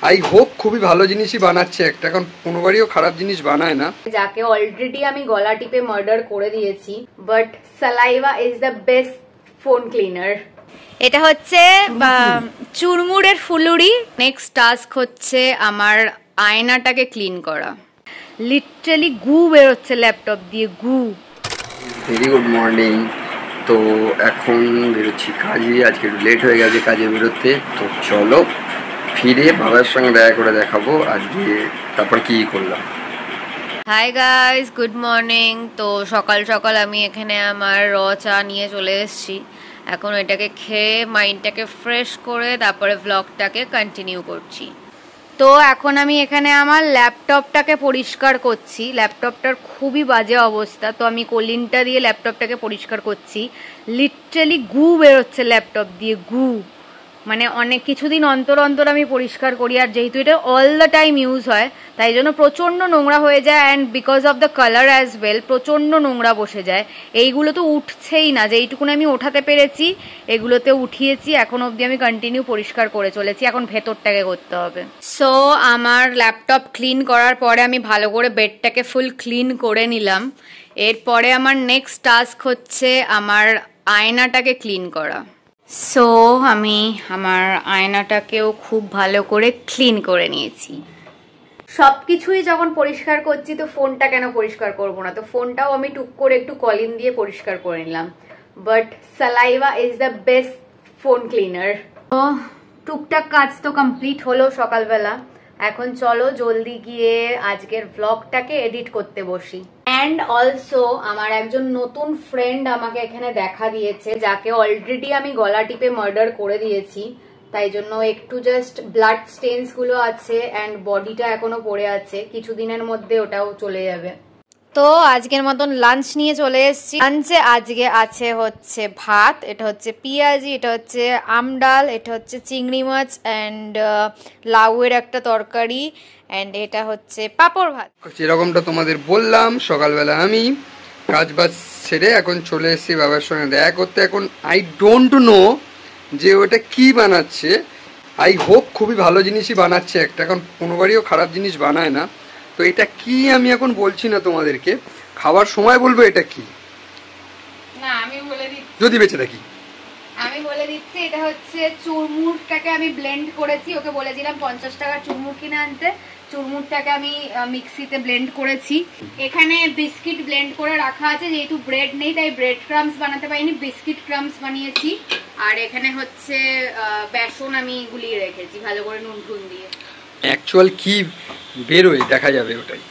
I hope খুবই ভালো জিনিসই বানাচ্ছে একটা, কারণ কোনোবারও খারাপ জিনিস বানায় না। যাকে অলরেডি আমি গলা টিপে মার্ডার করে দিয়েছি, but saliva is the best phone cleaner. এটা হচ্ছে চুরমুরের ফুলুরি। নেক্সট টাস্ক হচ্ছে আমার আয়নাটাকে ক্লিন করা। লিটারালি গু বেরোচ্ছে ল্যাপটপ দিয়ে, গু। Very good morning. তো এখন বেরোচ্ছি কাজে, আজকে একটু লেট হয়ে গেছে কাজে বেরোতে। তো চলো ফিরে বাবার সঙ্গে দেখা করে দেখাবো আজকে তারপর কি করলাম। Hi guys, good morning. তো সকাল সকাল আমি এখানে আমার র চা নিয়ে চলে এসেছি। এখন এটাকে খেয়ে মাইন্ডটাকে ফ্রেশ করে তারপরে ভ্লগটাকে কন্টিনিউ করছি। তো এখন আমি এখানে আমার ল্যাপটপটাকে পরিষ্কার করছি। ল্যাপটপটার খুবই বাজে অবস্থা, তো আমি কলিনটা দিয়ে ল্যাপটপটাকে পরিষ্কার করছি। লিটারালি গু বেরোচ্ছে ল্যাপটপ দিয়ে, গু। মানে অনেক কিছুদিন অন্তর অন্তর আমি পরিষ্কার করি, আর যেহেতু এটা অল দ্য টাইম ইউজ হয় তাই জন্য প্রচণ্ড নোংরা হয়ে যায়। And because of the colour as well প্রচণ্ড নোংরা বসে যায়। এইগুলো তো উঠছেই না, যেইটুকুন আমি ওঠাতে পেরেছি এগুলোতে উঠিয়েছি। এখন অবধি আমি কন্টিনিউ পরিষ্কার করে চলেছি, এখন ভেতরটাকে করতে হবে। সো আমার ল্যাপটপ ক্লিন করার পরে আমি ভালো করে বেডটাকে ফুল ক্লিন করে নিলাম। এরপরে আমার নেক্সট টাস্ক হচ্ছে আমার আয়নাটাকে ক্লিন করা। সো আমি আমার আয়নাটাকেও খুব ভালো করে ক্লিন করে নিয়েছি। সব কিছুই যখন পরিষ্কার করছি তো ফোনটা কেন পরিষ্কার করব না? তো ফোনটাও আমি টুক করে একটু কলিন দিয়ে পরিষ্কার করে নিলাম। But saliva is the best phone cleaner. তো টুকটাক কাজ তো কমপ্লিট হলো সকালবেলা। এখন চলো জলদি গিয়ে আজকের ব্লগটাকে এডিট করতে বসি। অ্যান্ড অলসো আমার একজন নতুন ফ্রেন্ড আমাকে এখানে দেখা দিয়েছে, যাকে অলরেডি আমি গলা টিপে মার্ডার করে দিয়েছি। তাই জন্য একটু জাস্ট ব্লাড স্টেন্স গুলো আছে অ্যান্ড বডিটা এখনো পড়ে আছে, কিছুদিনের মধ্যে ওটাও চলে যাবে। তো আজকের মতন লাঞ্চ নিয়ে চলে এসেছি। লাঞ্চে আজকে আছে হচ্ছে ভাত, এটা হচ্ছে পেঁয়াজি, এটা হচ্ছে আমডাল, এটা হচ্ছে চিংড়ি মাছ অ্যান্ড লাউয়ের একটা তরকারি, অ্যান্ড এটা হচ্ছে পাঁপড় ভাত। যেরকমটা তোমাদের বললাম সকালবেলা আমি কাজ বাজ ছেড়ে এখন চলে এসেছি বাবার সঙ্গে দেখা করতে। এখন আই ডোন্ট নো যে ওটা কি বানাচ্ছে। আই হোপ খুবই ভালো জিনিসই বানাচ্ছে একটা, কারণ কোনোবারও খারাপ জিনিস বানায় না। তো এটা কি আমি এখন বলছি না তোমাদেরকে, খাবার সময় বলবো এটা কি। না আমি বলে দিচ্ছি, যদি বেঁচে থাকি আমি বলে দিচ্ছি। এটা হচ্ছে চুরমুরটাকে আমি ব্লেন্ড করেছি। ওকে বলেছিলাম 50 টাকার চুরমুর কিনে আনতে। চুরমুরটাকে আমি মিক্সিতে ব্লেন্ড করেছি। এখানে বিস্কিট ব্লেন্ড করে রাখা আছে, যেহেতু ব্রেড নেই তাই ব্রেড ক্রামস বানাতে পারিনি, বিস্কিট ক্রামস বানিয়েছি। আর এখানে হচ্ছে বেসন আমি গুলিয়ে রেখেছি ভালো করে নুন টুন দিয়ে। অ্যাকচুয়াল কি বেরোয় দেখা যাবে ওটাই।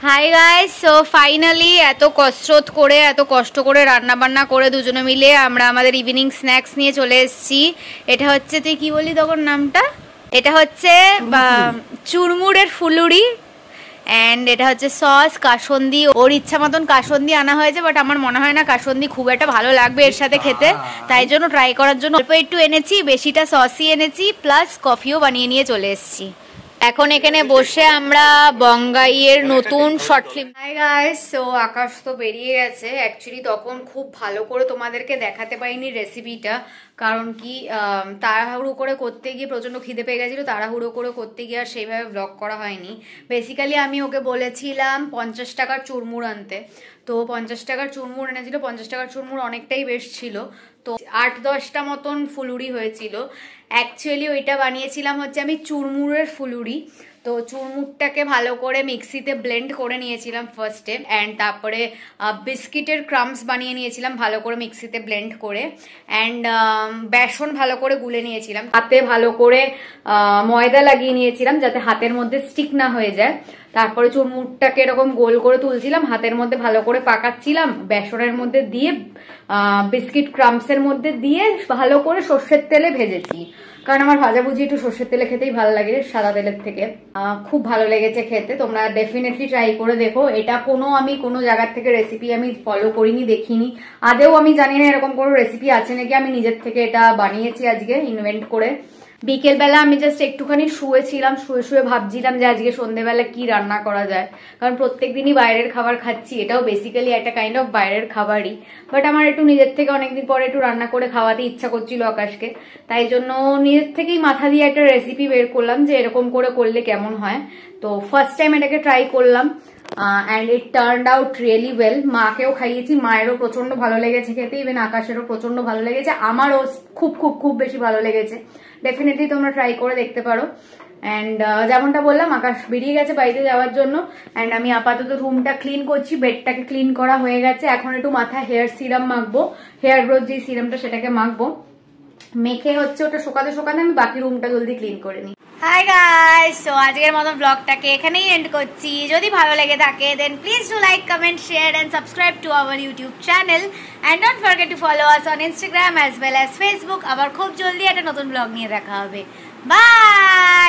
হাই গাইস, সো ফাইনালি এত কষ্ট করে রান্না বান্না করে দুজনে মিলে আমরা আমাদের ইভিনিং স্ন্যাক্স নিয়ে চলে এসেছি। এটা হচ্ছে, তুই কি বলি তখন নামটা? এটা হচ্ছে চুরমুরের ফুলুরি অ্যান্ড এটা হচ্ছে সস কাসন্দি। ওর ইচ্ছা মতন কাসন্দি আনা হয়েছে, বাট আমার মনে হয় না কাসন্দি খুব একটা ভালো লাগবে এর সাথে খেতে। তাই জন্য ট্রাই করার জন্য অল্প একটু এনেছি, বেশিটা সসই এনেছি, প্লাস কফিও বানিয়ে নিয়ে চলে এসেছি। এখন এখানে বসে আমরা বঙ্গাইয়ের নতুন short film. Hi guys, so Akash তো বেরিয়ে গেছে। অ্যাকচুয়ালি তখন খুব ভালো করে তোমাদেরকে দেখাতে পারিনি রেসিপিটা, কারণ কি তাড়াহুড়ো করে করতে গিয়ে প্রচণ্ড খিদে পেয়ে গেছিলো। তাড়াহুড়ো করে করতে গিয়ে আর সেইভাবে ব্লগ করা হয়নি। বেসিক্যালি আমি ওকে বলেছিলাম 50 টাকার চুরমুর আনতে, তো 50 টাকার চুরমুর এনেছিল। 50 টাকার চুরমুর অনেকটাই বেশ ছিল, তো 8-10টা মতন ফুলুরি হয়েছিল। অ্যাকচুয়ালি ওইটা বানিয়েছিলাম হচ্ছে আমি চুরমুরের ফুলুরি। তো চুরমুরটাকে ভালো করে মিক্সিতে ব্লেন্ড করে নিয়েছিলাম ফার্স্টে, অ্যান্ড তারপরে বিস্কিটের ক্রামস বানিয়ে নিয়েছিলাম ভালো করে মিক্সিতে ব্লেন্ড করে, অ্যান্ড বেসন ভালো করে গুলে নিয়েছিলাম। হাতে ভালো করে ময়দা লাগিয়ে নিয়েছিলাম যাতে হাতের মধ্যে স্টিক না হয়ে যায়। তারপরে চুরমুরটাকে এরকম গোল করে তুলছিলাম, হাতের মধ্যে ভালো করে পাকাচ্ছিলাম, বেসনের মধ্যে দিয়ে বিস্কিট ক্রামসের মধ্যে দিয়ে ভালো করে সর্ষের তেলে ভেজেছি। কারণ আমার ভাজাভুজি একটু সর্ষের তেলে খেতেই ভালো লাগে সাদা তেলের থেকে। খুব ভালো লেগেছে খেতে, তোমরা ডেফিনেটলি ট্রাই করে দেখো। এটা আমি কোনো জায়গার থেকে রেসিপি আমি ফলো করিনি, দেখিনি, আদেও আমি জানি না এরকম কোনো রেসিপি আছে নাকি। আমি নিজের থেকে এটা বানিয়েছি আজকে ইনভেন্ট করে, বিকেলবেলা আমি জাস্ট একটুখানি শুয়েছিলাম, শুয়ে ভাবছিলাম যে আজকে সন্ধ্যেবেলা কি রান্না করা যায়, কারণ প্রত্যেকদিনই বাইরের খাবার খাচ্ছি, এটাও বেসিক্যালি একটা কাইন্ড অফ বাইরের খাবারই। বাট আমার একটু নিজের থেকে অনেকদিন পরে একটু রান্না করে খাওয়াতে ইচ্ছা করছিল আকাশকে, তাই জন্য নিজের থেকেই মাথা দিয়ে একটা রেসিপি বের করলাম যে এরকম করে করলে কেমন হয়। তো ফার্স্ট টাইম এটাকে ট্রাই করলাম and it turned out really well. মাকেও খাইয়েছি, মায়েরও প্রচন্ড ভালো লেগেছে খেতে, ইভেন আকাশেরও প্রচন্ড ভালো লেগেছে, আমারও খুব খুব খুব বেশি ভালো লেগেছে। ডেফিনেটলি তোমরা ট্রাই করে দেখতে পারো। অ্যান্ড যেমনটা বললাম, আকাশ বেরিয়ে গেছে বাড়িতে যাওয়ার জন্য, অ্যান্ড আমি আপাতত রুমটা ক্লিন করছি, বেডটাকে ক্লিন করা হয়ে গেছে। এখন একটু মাথায় হেয়ার সিরাম মাখবো, হেয়ার গ্রোথ যে সিরামটা সেটাকে মাখবো, মেখে হচ্ছে ওটা শোকাতে শোকাতে আমি বাকি রুমটা জলদি ক্লিন করে নিই। হাই গাইস, সো আজকের মতো ব্লগটাকে এখানেই এন্ড করছি। যদি ভালো লেগে থাকে then please do like, comment, share and subscribe to our YouTube channel and don't forget to follow us on Instagram as well as Facebook. আবার খুব জলদি একটা নতুন ব্লগ নিয়ে দেখা হবে। বাই।